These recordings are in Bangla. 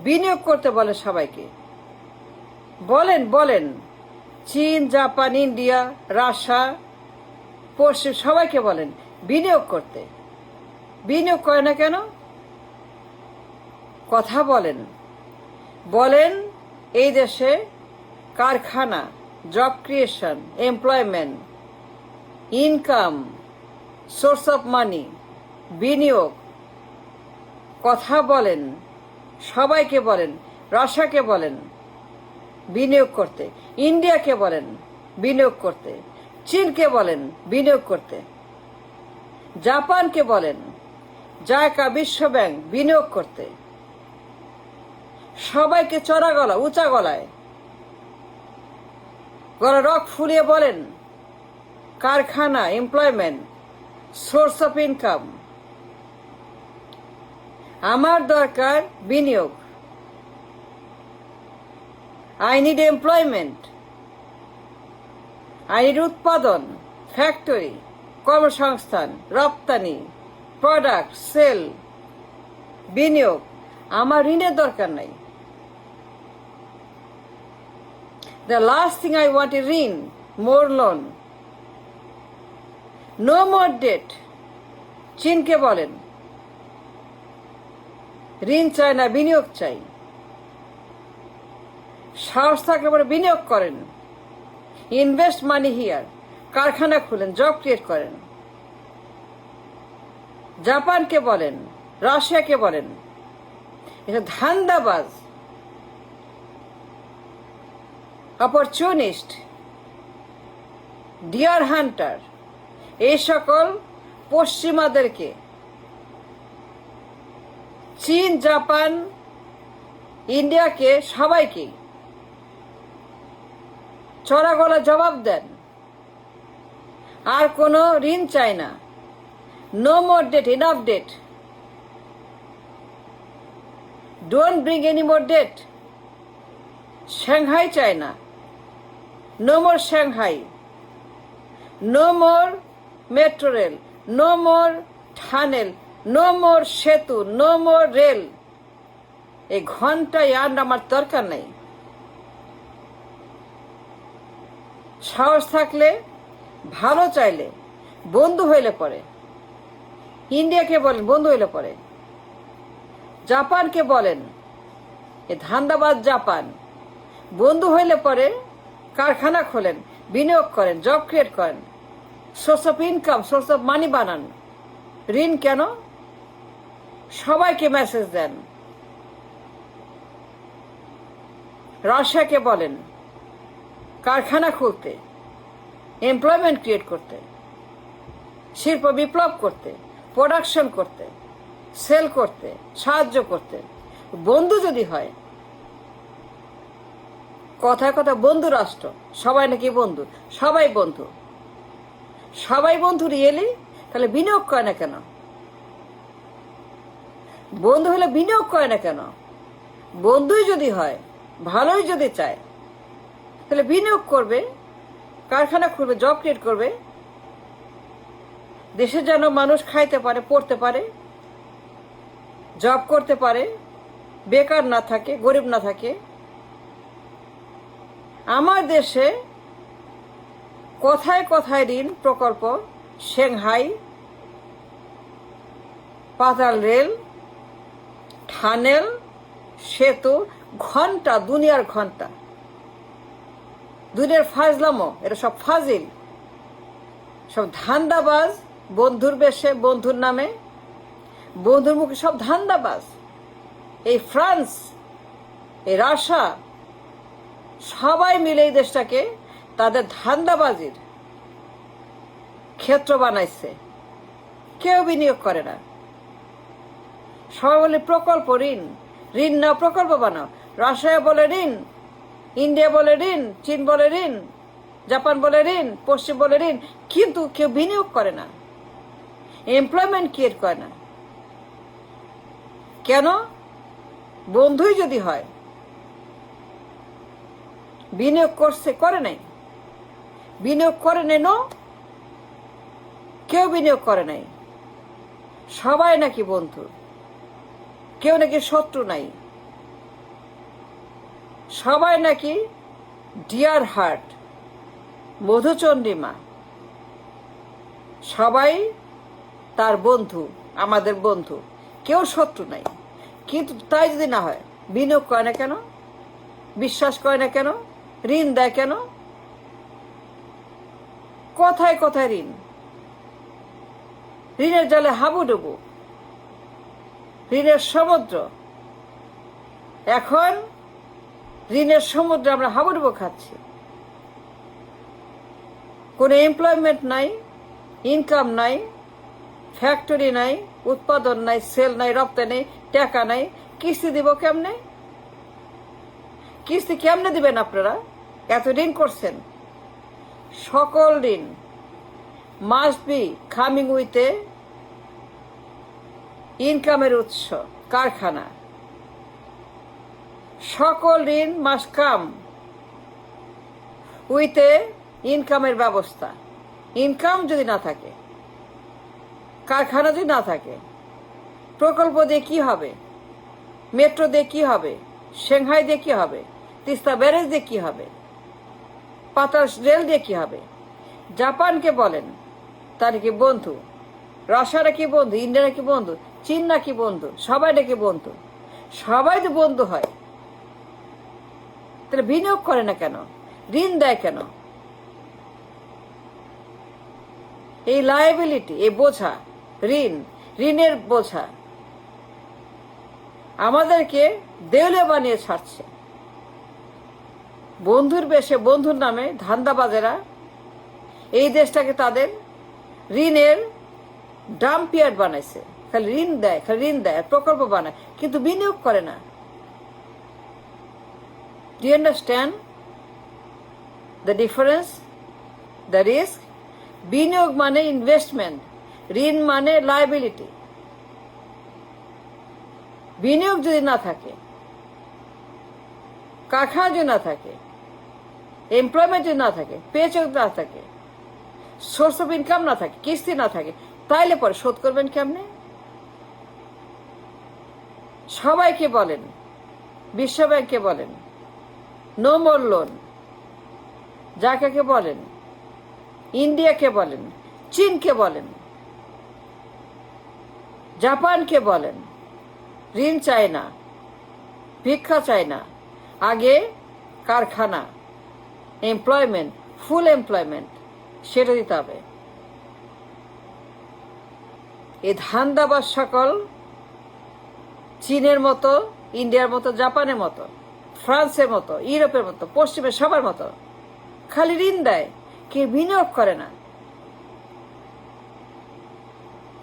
বিনিয়োগ করতে বলে সবাইকে। বলেন বলেন, চীন, জাপান, ইন্ডিয়া, রাশিয়া, পশ্চিম সবাইকে বলেন বিনিয়োগ করতে। বিনিয়োগ করে না কেন? কথা বলেন। বলেন এই দেশে কারখানা, job creation, employment, income, source of money, বিনিয়োগ। কথা বলেন, সবাইকে বলেন, রাশিয়াকে বলেন বিনিয়োগ করতে, ইন্ডিয়াকে বলেন বিনিয়োগ করতে, চীনকে বলেন বিনিয়োগ করতে, জাপানকে বলেন, জায়কা, বিশ্ব ব্যাংক বিনিয়োগ করতে। সবাইকে চড়া গলা, উঁচা গলায় গলা রক ফুলিয়ে বলেন কারখানা, এমপ্লয়মেন্ট, সোর্স অফ ইনকাম। আমার দরকার বিনিয়োগ। I need employment, I need উৎপাদন, ফ্যাক্টরি, কর্মসংস্থান, রপ্তানি, প্রোডাক্ট, সেল, বিনিয়োগ। আমার ঋণের দরকার নাই। The last thing I want is ঋণ, more loan, no more debt. চীনকে বলেন ঋণ চাই না, বিনিয়োগ চাই। সাহস থাকলে পরে বিনিয়োগ করেন, ইনভেস্ট মানি হিয়ার, কারখানা খুলেন, জব ক্রিয়েট করেন। জাপানকে বলেন, রাশিয়াকে বলেন এটা ধান্দাবাজ, অপরচুনিস্ট, ডিয়ার হান্টার, এই সকল পশ্চিমাদেরকে চীন, জাপান, ইন্ডিয়াকে সবাইকে চড়া গলা জবাব দেন। আর কোনো ঋণ চাই না, no more debt, enough debt, don't bring any more debt. Shanghai চাই না, no more Shanghai, no more metro rail, no more tunnel, no more সেতু, নো মোর রেল। এই ঘন্টায় আর আমার দরকার নেই। সাহস থাকলে, ভালো চাইলে, বন্ধু হইলে পরে ইন্ডিয়াকে বলেন বন্ধু হইলে পরে, জাপানকে বলেন এ ধান্দাবাজ জাপান, বন্ধু হইলে পরে কারখানা খোলেন, বিনিয়োগ করেন, জব ক্রিয়েট করেন, source of income, source of money বানান। ঋণ কেন? সবাইকে মেসেজ দেন। রাশিয়াকে বলেন কারখানা খুলতে, এমপ্লয়মেন্ট ক্রিয়েট করতে, শিল্প বিপ্লব করতে, প্রোডাকশন করতে, সেল করতে, সাহায্য করতে। বন্ধু যদি হয়, কথায় কথা বন্ধু রাষ্ট্র, সবাই নাকি বন্ধু, সবাই বন্ধু, সবাই বন্ধু রিয়েলি, তাহলে বিনিয়োগ করে না কেন? বন্ধু হলে বিনিয়োগ করে না কেন? বন্ধুই যদি হয়, ভালোই যদি চায়, তাহলে বিনিয়োগ করবে, কারখানা খুলবে, জব ক্রিয়েট করবে, দেশে যেন মানুষ খাইতে পারে, পড়তে পারে, জব করতে পারে, বেকার না থাকে, গরিব না থাকে। আমার দেশে কথায় কথায় ঋণ প্রকল্প, সাংহাই, পাতাল রেল, টানেল, সেতু, ঘন্টা, দুনিয়ার ঘন্টা, দুনিয়ার ফাজলামো, এটা সব ফাজিল, সব ধান্দাবাজ। বন্ধুর বেশে, বন্ধুর নামে, বন্ধুর মুখে সব ধান্দাবাজ। এই ফ্রান্স, এই রাশিয়া, সবাই মিলে এই দেশটাকে তাদের ধান্দাবাজির ক্ষেত্র বানাইছে। কেউ বিনিয়োগ করে না। সবাই বলে প্রকল্প, ঋণ, ঋণ নাও, প্রকল্প বানাও। রাশিয়া বলে ঋণ, ইন্ডিয়া বলে ঋণ, চীন বলে ঋণ, জাপান বলে ঋণ, পশ্চিম বলে ঋণ, কিন্তু কেউ বিনিয়োগ করে না, এমপ্লয়মেন্ট ক্রিয়েট করে না। কেন? বন্ধুই যদি হয়, বিনিয়োগ করছে, করে নাই, বিনিয়োগ করে নেই, কেউ বিনিয়োগ করে নাই। সবাই নাকি বন্ধু, কেউ নাকি শত্রু নাই। সবাই নাকি ডিয়ার হার্ট, মধুচন্দ্রিমা, সবাই তার বন্ধু, আমাদের বন্ধু, কেউ শত্রু নাই। কিন্তু তাই যদি না হয়, বিনিয়োগ করে না কেন, বিশ্বাস করে না কেন, ঋণ দেয় কেন? কথায় কথায় ঋণ, ঋণের জলে হাবুডুবু, ঋণের সমুদ্র। এখন ঋণের সমুদ্রে আমরা হাবুডুবু খাচ্ছি। কোনো এমপ্লয়মেন্ট নাই, ইনকাম নাই, ফ্যাক্টরি নাই, উৎপাদন নাই, সেল নাই, রপ্তানি নেই, টাকা নাই। কিস্তি দিব কেমনে? কিস্তি কেমনে দিবেন আপনারা? এত ঋণ করছেন। সকল ঋণ must be coming with a ইনকামের উৎস, কারখানা। সকল ঋণ মাস্ট কাম উইথ এ ইনকামের ব্যবস্থা। ইনকাম যদি না থাকে, কারখানা যদি না থাকে, প্রকল্প দিয়ে কি হবে? মেট্রো দিয়ে কি হবে? সাংহাই দিয়ে কি হবে? তিস্তা ব্যারেজ দিয়ে কি হবে? পাতাল রেল দিয়ে কি হবে? জাপানকে বলেন তার কি বন্ধু, রাশিয়ারা কি বন্ধু, ইন্ডিয়ারা কি বন্ধু, চীন নাকি বন্ধু, সবাই নাকি বন্ধু। সবাই তো বন্ধু হয়, তাহলে বিনিয়োগ করে না কেন, ঋণ দেয় কেন? এই লায়াবিলিটি, এই বোঝা, ঋণের বোঝা আমাদেরকে দেউলে বানিয়ে ছাড়ছে। বন্ধুর বেশে, বন্ধুর নামে ধান্দাবাজেরা এই দেশটাকে তাদের ঋণের ডাম্পিয়ার্ড বানাইছে। খালি ঋণ দেয়, প্রকল্প বানায়, কিন্তু বিনিয়োগ করে না। Do you understand the difference, the risk? বিনিয়োগ মানে ইনভেস্টমেন্ট, ঋণ মানে লায়াবিলিটি। বিনিয়োগ যদি না থাকে, কারখানা যদি না থাকে, এমপ্লয়মেন্ট যদি না থাকে, পেচেক না থাকে, সোর্স অফ ইনকাম না থাকে, কিস্তি না থাকে, তাইলে পরে শোধ করবেন কেমনে? সবাইকে বলেন, বিশ্বব্যাংককে বলেন নো মোর লোন, যাকে বলেন, ইন্ডিয়াকে বলেন, চীনকে বলেন, জাপানকে বলেন, ঋণ চায় না, ভিক্ষা চায় না, আগে কারখানা, এমপ্লয়মেন্ট, ফুল এমপ্লয়মেন্ট, সেটা দিতে হবে। এই ধান্দাবাজ সকল চীনের মতো, ইন্ডিয়ার মতো, জাপানের মতো, ফ্রান্সের মতো, ইউরোপের মতো, পশ্চিমের সবার মতো খালি ঋণ দেয়, কেউ বিনিয়োগ করে না।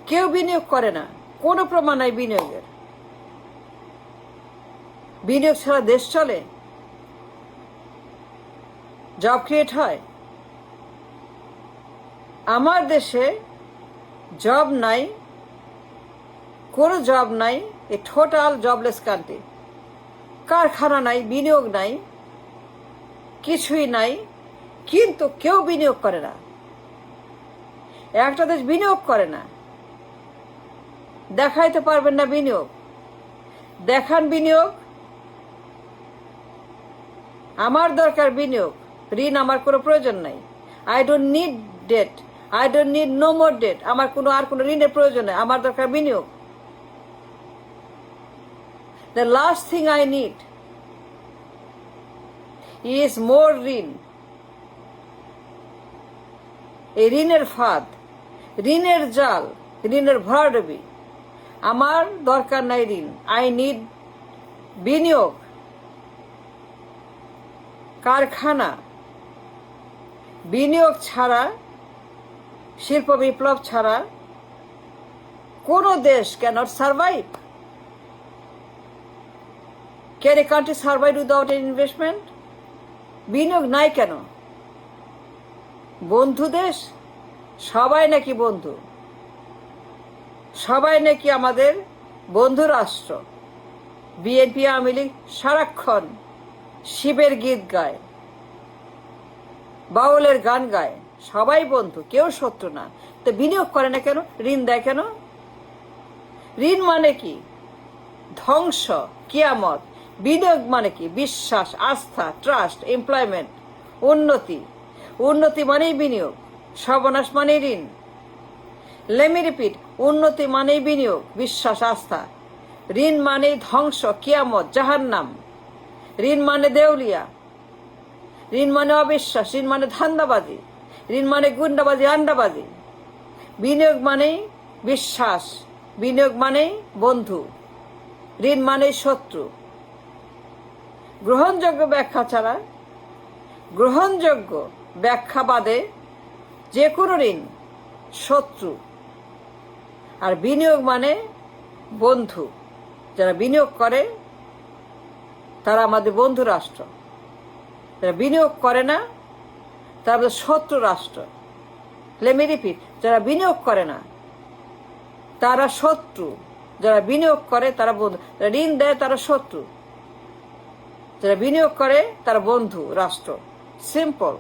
কেউ বিনিয়োগ করে না, কোনো প্রমাণ নাই বিনিয়োগের। বিনিয়োগ ছাড়া দেশ চলে? জব ক্রিয়েট হয়? আমার দেশে জব নাই, কোনো জব নাই, এ টোটাল জবলেস কান্ট্রি। কারখানা নাই, বিনিয়োগ নাই, কিছুই নাই, কিন্তু কেউ বিনিয়োগ করে না। একটা দেশ বিনিয়োগ করে না, দেখাইতে পারবেন না বিনিয়োগ। দেখান বিনিয়োগ। আমার দরকার বিনিয়োগ, ঋণ আমার কোনো প্রয়োজন নাই। I don't need debt, I don't need no more debt. আমার আর কোনো ঋণের প্রয়োজন নেই, আমার দরকার বিনিয়োগ। The last thing I need is more ঋণ। এই ঋণের ফাঁদ, ঋণের জাল, ঋণের ভরাডুবি। আমার দরকার নাই ঋণ, আই নিড বিনিয়োগ। কারখানা, বিনিয়োগ ছাড়া, শিল্প বিপ্লব ছাড়া কোনো দেশ cannot survive. Can a country survive without an investment? বিনিয়োগ নাই কেন? বন্ধু দেশ, সবাই নাকি বন্ধু, সবাই নাকি আমাদের বন্ধু রাষ্ট্র। বিএনপি, আওয়ামী লীগ সারাক্ষণ শিবের গীত গায়, বাউলের গান গায়, সবাই বন্ধু, কেউ শত্রু না। তো বিনিয়োগ করে না কেন, ঋণ দেয় কেন? ঋণ মানে কি? ধ্বংস, কিয়ামত, বিনিয়োগ মানে কি? বিশ্বাস, আস্থা, ট্রাস্ট, এমপ্লয়মেন্ট, উন্নতি। উন্নতি মানেই বিনিয়োগ, সর্বনাশ মানেই ঋণ। লেমি রিপিট, উন্নতি মানেই বিনিয়োগ, বিশ্বাস, আস্থা। ঋণ মানেই ধ্বংস, কিয়ামত, জাহান্নাম। ঋণ মানে দেউলিয়া, ঋণ মানে অবিশ্বাস, ঋণ মানে ধান্দাবাজি, ঋণ মানে গুন্ডাবাজি, আন্ডাবাজি। বিনিয়োগ মানেই বিশ্বাস, বিনিয়োগ মানেই বন্ধু, ঋণ মানেই শত্রু। গ্রহণযোগ্য ব্যাখ্যা ছাড়া, গ্রহণযোগ্য ব্যাখ্যা বাদে যে কোনো ঋণ শত্রু। আর বিনিয়োগ মানে বন্ধু। যারা বিনিয়োগ করে তারা আমাদের বন্ধু রাষ্ট্র, যারা বিনিয়োগ করে না তারা আমাদের শত্রু রাষ্ট্র। লেমি রিপিট, যারা বিনিয়োগ করে না তারা শত্রু, যারা বিনিয়োগ করে তারা বন্ধু। যারা ঋণ দেয় তারা শত্রু, যারা বিনিয়োগ করে তারা বন্ধু রাষ্ট্র। সিম্পল।